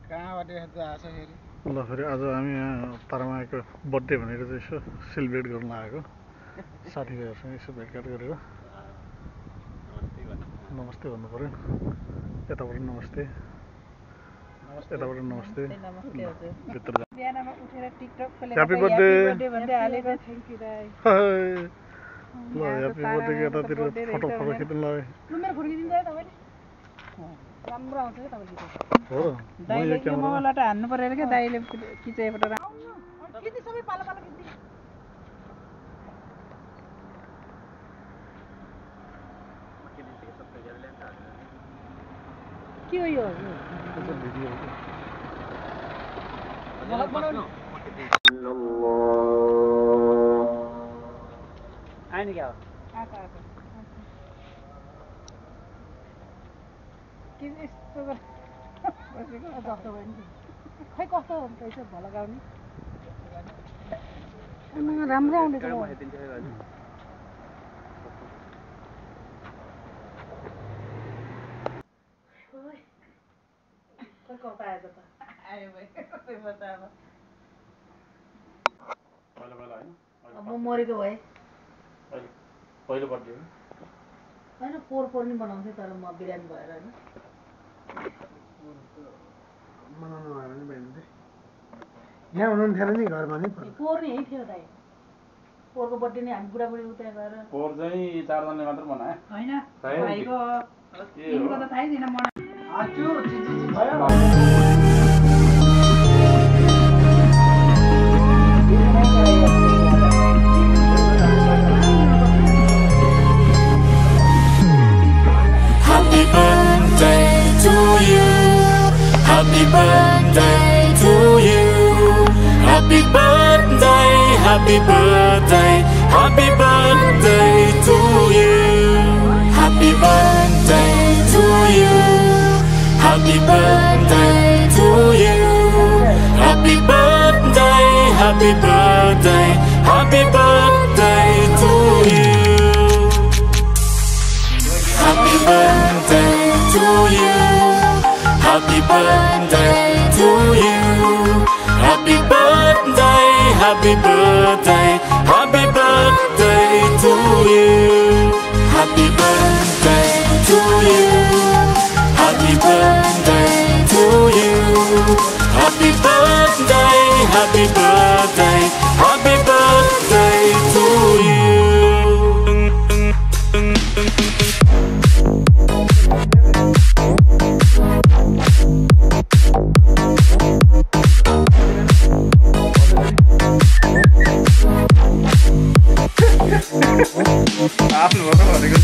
कहाँबाट यस्तो आछ फेरि ल फेरि आज हामी तारामाको बर्थडे भनेर चाहिँ यसो सेलिब्रेट गर्न आएको साथीभाइहरूसँग यसो भेटघाट गरेर नमस्ते भन्नु पर्यो यताबाट नमस्ते यताबाट नमस्ते भित्र बिहानमा उठेर टिकटक खोलेर ह्यापी बर्थडे भन्दै हालेको थ्यांक यू दाइ ल ह्यापी बर्थडेको यतातिर फोटो खिच्नु लाग्यो मेरो फुर्किदिन्छ है तपाईले राम्रो आउँछ के तपाईले हो र दाइले यो मोबाइलबाट हान्नु पर्यो के दाइले खिचेको फोटो किति सबै पालो पालो किति के हो यो भिडियो भ्लग बनाउनु आएन क्या आएको के यस्तो बसेको जस्तो भयो नि खै कस्तो रहेछ भ्लग आउने राम्रो आउँदैछ म मरेको भए पहिलो बर्थडे होइन पोहोर नि बनाउँथेँ तर म बिरामी भएर होइन मनाउनु भयो भने भइन्थ्यो यहाँ हुनुहुन्थेन नि घरमा नि पोहोर नि यहीँ थियो दाइ पोहोरको बर्थडे नि हामी बुढाबुढी उता गएर पोहोर चाहिँ 4 जनाले मात्र बनाए होइन भाइको तिमीको त थाहै छैन मलाई Happy birthday to you. Happy birthday to you. Happy birthday, happy birthday, happy birthday to you. Happy birthday to you. Happy birthday to you. Happy birthday, happy birthday, happy birthday to you. Happy birthday to you. Happy birthday to you. Happy birthday, happy birthday, happy birthday to you. Happy birthday to you. Happy birthday to you. Happy birthday, happy birthday, happy birthday to you. आफ्नो भनेको